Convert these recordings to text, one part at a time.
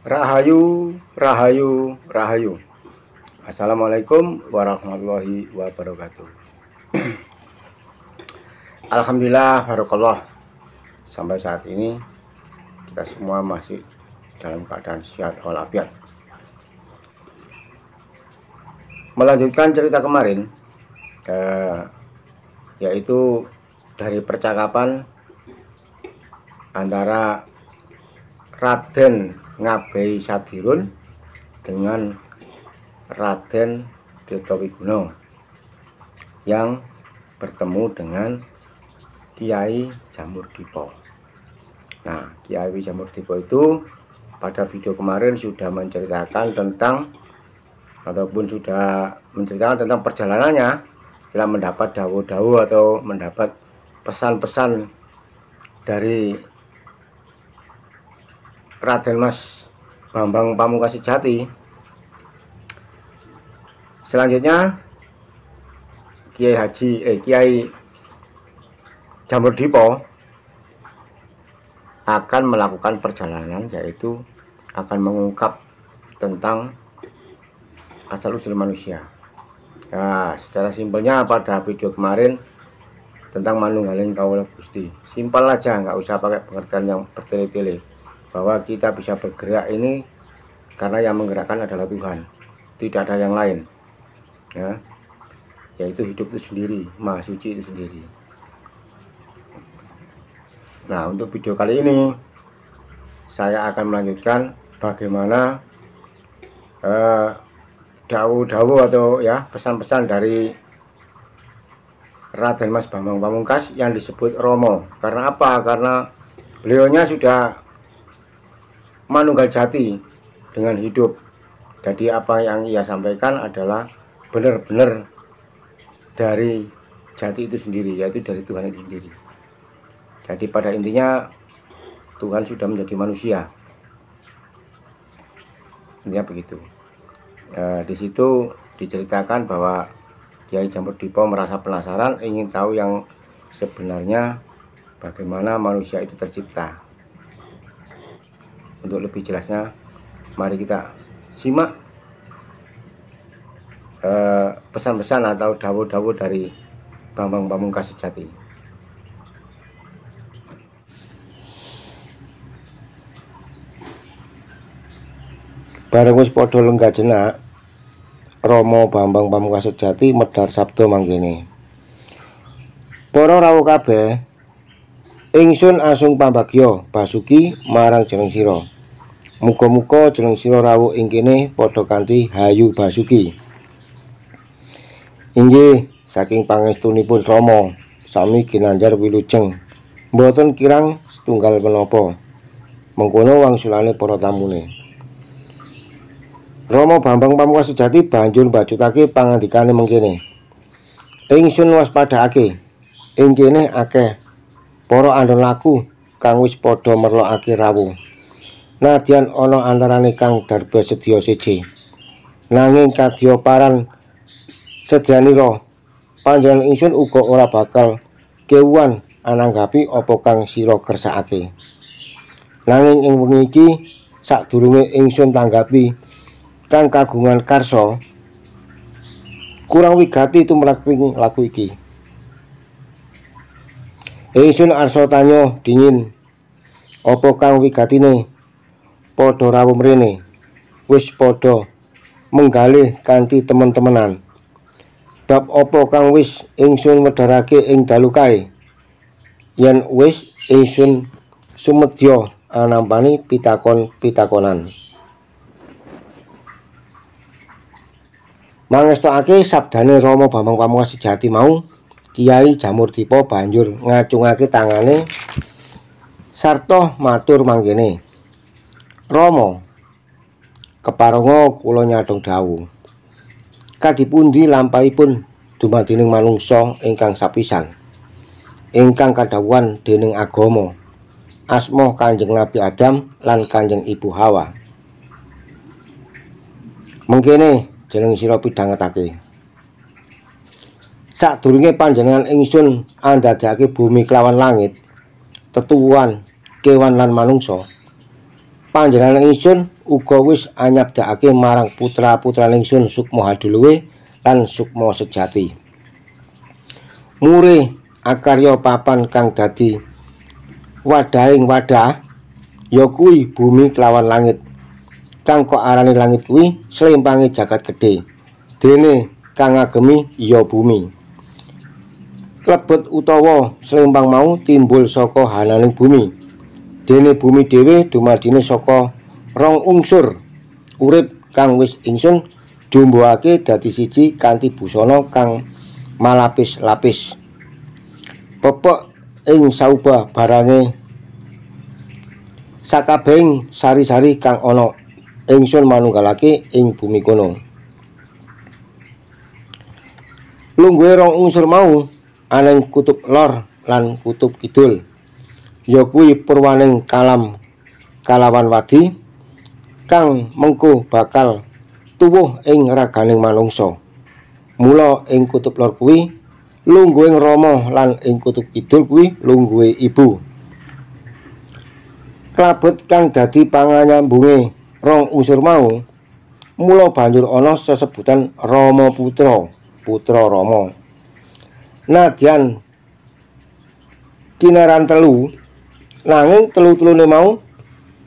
Rahayu, rahayu, rahayu. Assalamualaikum warahmatullahi wabarakatuh. Alhamdulillah, barokallah. Sampai saat ini kita semua masih dalam keadaan sehat walafiat. Melanjutkan cerita kemarin, yaitu dari percakapan antara Raden Ngabei Sadirun dengan Raden Tirtowiguna yang bertemu dengan Kiai Jamurdipa. Nah, Kiai Jamurdipa itu pada video kemarin sudah menceritakan tentang ataupun sudah menceritakan tentang perjalanannya setelah mendapat dawuh-dawuh atau mendapat pesan-pesan dari Raden Mas Bambang Pamungkasejati. Selanjutnya Kiai Jamurdipa akan melakukan perjalanan, yaitu akan mengungkap tentang asal usul manusia. Nah, secara simpelnya pada video kemarin tentang manunggaling kawula Gusti, simpel aja, nggak usah pakai pengertian yang bertele-tele, bahwa kita bisa bergerak ini karena yang menggerakkan adalah Tuhan, tidak ada yang lain, ya, yaitu hidup itu sendiri, Maha Suci itu sendiri. Nah, untuk video kali ini saya akan melanjutkan bagaimana dawuh-dawuh atau ya pesan-pesan dari Raden Mas Bambang Pamungkas yang disebut Romo. Karena apa? Karena beliaunya sudah manunggal jati dengan hidup. Jadi apa yang ia sampaikan adalah benar-benar dari jati itu sendiri, yaitu dari Tuhan itu sendiri. Jadi pada intinya Tuhan sudah menjadi manusia. Intinya begitu. Di situ diceritakan bahwa Kiai Jamurdipa merasa penasaran, ingin tahu yang sebenarnya bagaimana manusia itu tercipta. Untuk lebih jelasnya, mari kita simak pesan-pesan atau dawuh-dawuh dari Bambang Pamungkasejati. Bareng wis padha lenggah jenak, Rama Bambang Pamungkasejati medhar sabda mangkene. Para rawuh kabeh, ingsun asung pambagya basuki marang jeneng sira. Muga-muga jeneng sira rawuh ing kene padha kanthi hayu basuki. Inggih, saking pangestunipun Rama sami ginanjar wilujeng, mboten kirang setunggal menapa. Mengkono wangsulane para tamune. Rama Bambang Pamungkasejati banjur mbajutake pangandikane mengkene. Ingsun waspadakake, ing kene akeh para andon laku kang wis padha merlokake rawuh. Nadyan ana antarane kang darba sedya siji. Nanging kadya paran sedyanira, panjenengan ingsun uga ora bakal kewuhan ananggapi apa kang sira kersakake. Nanging ing wengi iki sadurunge ingsun tanggapi kang kagungan karsa, kurang wigati tumraping laku iki. Ingsun arsa tanya dingin, apa kang wigatine padha rawuh mrene wis padha menggalih kanthi temen-temenan. Bab apa kang wis ingsun medharake ing dalu kae, yen wis ingsun sumedya anampani pitakon-pitakonan. Mangestokake sabdane Rama Bambang Pamungkasejati mau, Kiai Jamurdipa banjur ngacungake tangane sarta matur mangkene. Rama, keparenga kula nyadong dawuh. Kadipundi lampahipun dumadining manungsa ingkang sapisan, ingkang kadhawuhan dening agama, asma Kanjeng Nabi Adam lan Kanjeng Ibu Hawa. Mengkene jeneng sira pidhangetake. Sadurunge panjenengan ingsun andadekake bumi kelawan langit, tetuwuhan, kewan lan manungsa, panjenengan ingsun uga wis anyabdakake marang putra-putra ingsun Sukma Haduluwe lan Sukma Sejati. Mure akarya papan kang dadi wadahing wadah ya kuwi bumi kelawan langit. Kang kok arane langit kuwi slempange jagat gedhe. Dene kang ngagemi ya bumi. Klebet utawa slempang mau timbul saka hananing bumi. Dene bumi dhewe dumadine saka rong unsur urip kang wis ingsun jumbuhake dadi siji kanthi busana kang malapis-lapis. Pepek ing sauba barange sakabehing sari-sari kang ana ingsun manunggalake ing bumi kono. Lungguhe rong unsur mau aneng kutub lor lan kutub kidul. Ya kuwi purwaning kalam kalawan wadi kang mengko bakal tuwuh ing raganing manungsa. Mula ing kutub lor kuwi lungguhing Rama lan ing kutub kidul kuwi lungguhe ibu. Klabet kang dadi panganyambunge rong unsur mau, mula banjur ana sesebutan Rama putra, putra Rama. Nadyan kinaran telu, nanging telu-telune mau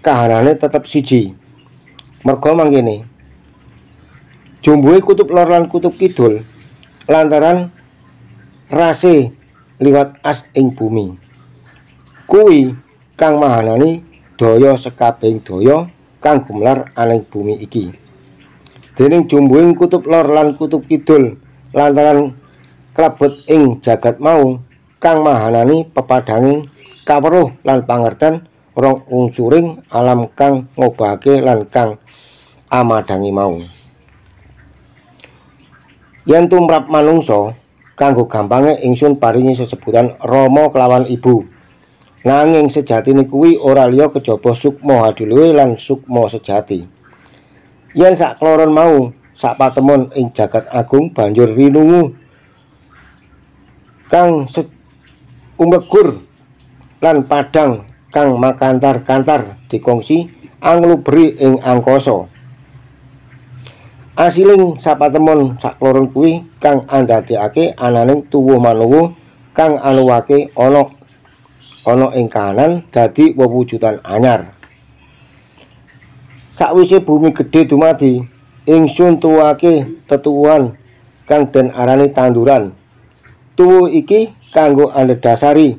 kahanane tetep siji. Merga mangkene jumbuhe kutub lor lan kutub kidul lantaran rase liwat as ing bumi. Kuwi kang mahanani daya sekabehing daya kang gumelar aning bumi iki. Dening jumbuhing kutub lor lan kutub kidul lantaran klebet ing jagat mau kang mahanani pepadhanging kaweruh lan pangerten rong unsuring alam kang ngobahake lan kang amadangi mau. Yen tumrap manungsa kanggo gampange ingsun paringi sesebutan Rama kelawan ibu. Nanging sejatine kuwi ora liya kejaba Sukma Haduluwe lan Sukma Sejati. Yen sakloron mau sapatemon ing jagat agung banjur rinungu kang umegur lan padang kang makantar-kantar dikongsi anglubri ing angkasa. Asiling sapatemon sakloron kuwi kang andadekake ananing tuwuh manuwuh kang anuwake ana ing kahanan dadi wewujudan anyar. Sakwise bumi gedhe dumadi, ingsun tuwuhake tetuwuhan kang den arani tanduran. Tuwuh iki kanggo andhedhasari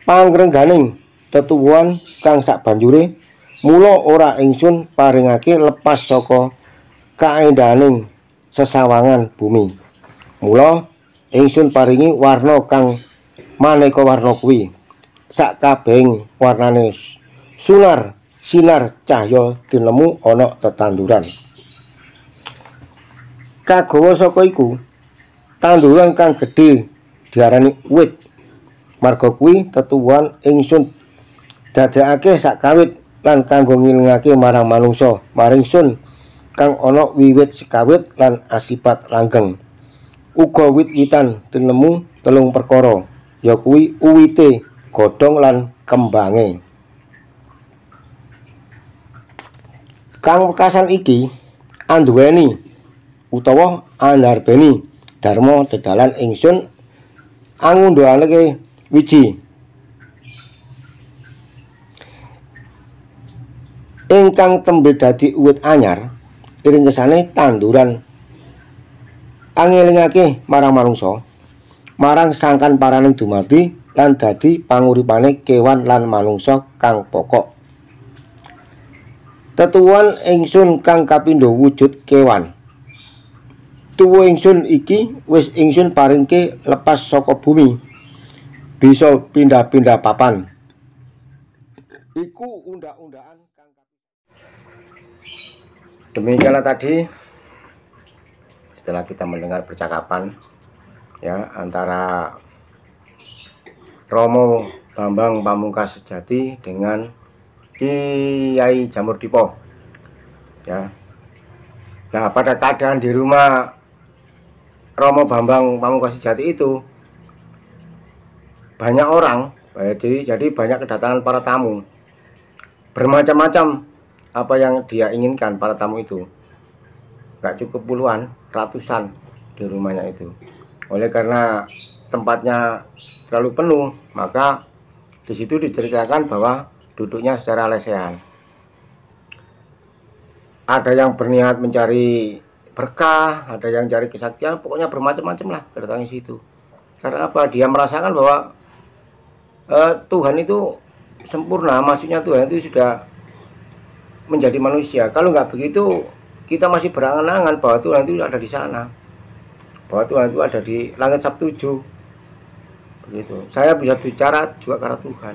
pangrengganing tetuwuhan kang sabanjure, mula ora ingsun paringake lepas saka kaendahaning sesawangan bumi. Mula ingsun paringi warna kang maneka warna kuwi. Sakabehing warnane sunar sinar cahya tinemu ana tetanduran. Kagawa saka iku tanduran kang gedhe diarani wit. Marga kuwi tetuwuhan ingsun dadekake sakawit lan kanggo ngilingake marang manungsa maringsun kang ana wiwit sekawit lan asipat langgeng. Uga wit-witan tinemu telung perkara, yakuwi uwite, godhong lan kembange. Kang wekasan iki anduweni utawa andarbeni dharma dedalan ingsun angundhake wiji ingkang tembe dadi uwit anyar. Iringesane tanduran angelingake marang manungsa marang sangkan paraning dumadi lan dadi panguripane kewan lan manungsa kang pokok. Tetuwuhan ingsun kang kapindho wujud kewan. Tuwuh ingsun iki wis ingsun paringke lepas saka bumi, bisa pindah-pindah papan. Iku undang-undangan kang demikianlah tadi setelah kita mendengar percakapan ya antara Romo Bambang Pamungkas Sejati dengan Kiai Jamur Dipo ya. Nah, pada keadaan di rumah Romo Bambang Pamungkas Sejati itu banyak orang, jadi banyak kedatangan para tamu. bermacam-macam apa yang dia inginkan para tamu itu. Nggak cukup puluhan, ratusan di rumahnya itu. Oleh karena tempatnya terlalu penuh, maka di situ diceritakan bahwa duduknya secara lesehan. Ada yang berniat mencari berkah, ada yang cari kesaktian, pokoknya bermacam-macam lah berdatangan situ. Karena apa? Dia merasakan bahwa Tuhan itu sempurna, maksudnya Tuhan itu sudah menjadi manusia. Kalau nggak begitu, kita masih berangan-angan bahwa Tuhan itu ada di sana, bahwa Tuhan itu ada di langit Sabtuju. Begitu. Saya bisa bicara juga karena Tuhan.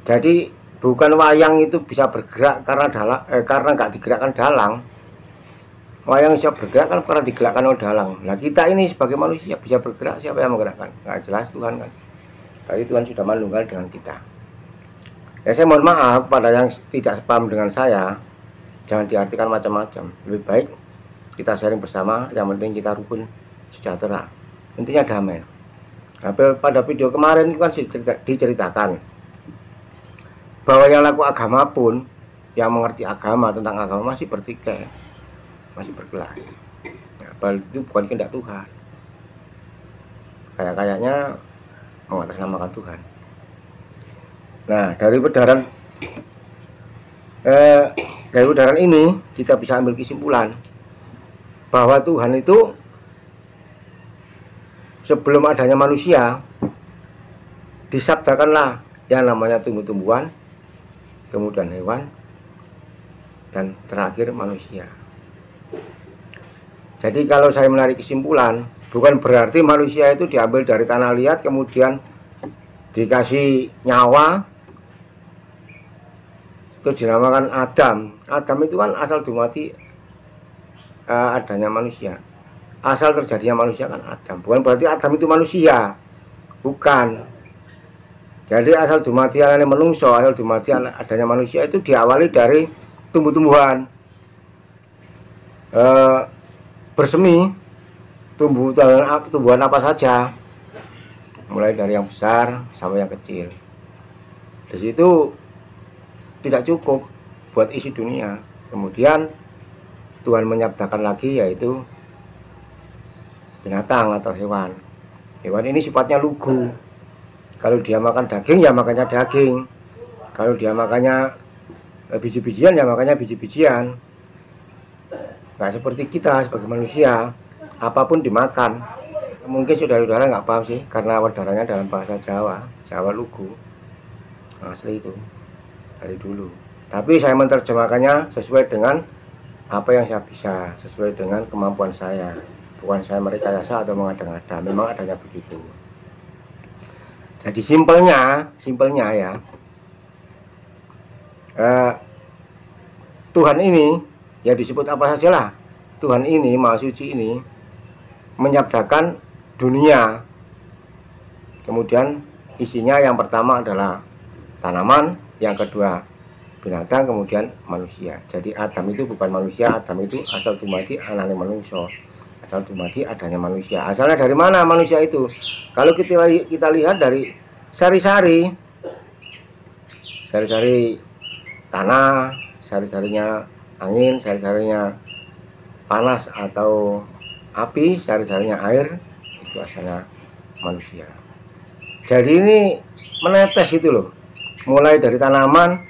Jadi bukan wayang itu bisa bergerak karena nggak digerakkan dalang. Wayang bisa bergerak kan karena digerakkan oleh dalang. Nah kita ini sebagai manusia bisa bergerak, siapa yang menggerakkan? Nggak jelas, Tuhan kan. Tapi Tuhan sudah manunggal dengan kita. Ya saya mohon maaf pada yang tidak paham dengan saya, jangan diartikan macam-macam. Lebih baik kita sharing bersama, yang penting kita rukun sejahtera. Intinya damai. Nah, pada video kemarin itu kan diceritakan bahwa yang laku agama pun, yang mengerti agama tentang agama masih bertikai, masih berkelahi. Nah, itu bukan kehendak Tuhan. Kayaknya mengatasnamakan Tuhan. Nah, dari udaran ini kita bisa ambil kesimpulan bahwa Tuhan itu sebelum adanya manusia disabdakanlah yang namanya tumbuh-tumbuhan, kemudian hewan, dan terakhir manusia. Jadi kalau saya menarik kesimpulan, bukan berarti manusia itu diambil dari tanah liat kemudian dikasih nyawa, itu dinamakan Adam. Adam itu kan asal dumati adanya manusia. Asal terjadinya manusia kan Adam. Bukan berarti Adam itu manusia, bukan. Jadi asal dumati adanya menungso, asal dumati adanya manusia itu diawali dari tumbuh-tumbuhan, bersemi, tumbuhan apa saja, mulai dari yang besar sampai yang kecil. Di situ tidak cukup buat isi dunia. Kemudian Tuhan menyabdakan lagi, yaitu binatang atau hewan. Hewan ini sifatnya lugu. Kalau dia makan daging ya makannya daging. Kalau dia makannya biji-bijian ya makannya biji-bijian. Nah seperti kita sebagai manusia, apapun dimakan. Mungkin saudara-saudara nggak paham sih, karena wadaranya dalam bahasa Jawa, Jawa lugu asli itu dari dulu. Tapi saya menerjemahkannya sesuai dengan apa yang saya bisa, sesuai dengan kemampuan saya. Bukan saya merekayasa atau mengada-ngada, memang adanya begitu. Jadi simpelnya ya, Tuhan ini ya disebut apa sajalah. Tuhan ini, Maha Suci ini menyabdakan dunia. Kemudian isinya yang pertama adalah tanaman, yang kedua binatang, kemudian manusia. Jadi Adam itu bukan manusia, Adam itu asal dumati anane manusia. Asal dumati adanya manusia. Asalnya dari mana manusia itu? Kalau kita lihat dari sari-sari tanah, sari-sarinya angin, sari-sarinya panas atau api, sari-sarinya air, itu asalnya manusia. Jadi ini menetes itu loh. Mulai dari tanaman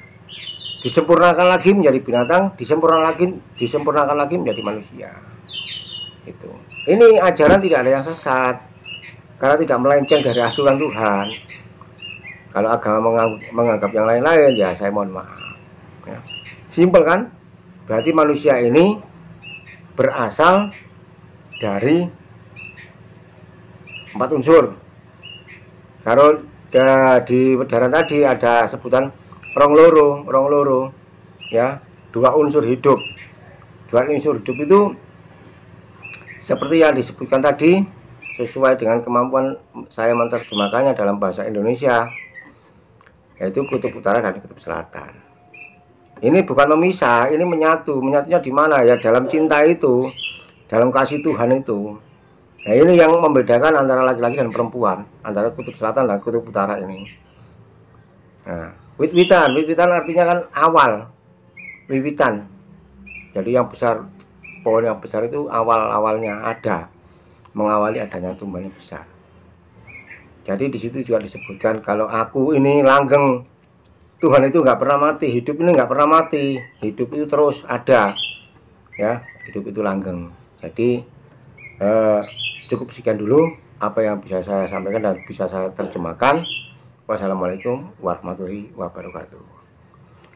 disempurnakan lagi menjadi binatang, disempurnakan lagi menjadi manusia. Itu. Ini ajaran tidak ada yang sesat, karena tidak melenceng dari aturan Tuhan. Kalau agama menganggap yang lain-lain, ya saya mohon maaf. Ya. Simpel kan? Berarti manusia ini berasal dari 4 unsur. Kalau di pedaran tadi ada sebutan rong loro, ya, 2 unsur hidup. 2 unsur hidup itu seperti yang disebutkan tadi, sesuai dengan kemampuan saya menerjemahkannya dalam bahasa Indonesia, yaitu kutub utara dan kutub selatan. Ini bukan memisah, ini menyatu. Menyatunya di mana? Ya dalam cinta itu, dalam kasih Tuhan itu. Nah ini yang membedakan antara laki-laki dan perempuan, antara kutub selatan dan kutub utara ini. Nah Wit-witan, wit-witan artinya kan awal, wiwitan. Jadi yang besar, pohon yang besar itu awal-awalnya ada, mengawali adanya tumbuhan yang besar. Jadi di situ juga disebutkan kalau aku ini langgeng, Tuhan itu nggak pernah mati, hidup ini nggak pernah mati, hidup itu terus ada, ya, hidup itu langgeng. Jadi cukup sekian dulu apa yang bisa saya sampaikan dan bisa saya terjemahkan. Wassalamualaikum warahmatullahi wabarakatuh.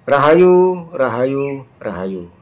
Rahayu, rahayu, rahayu.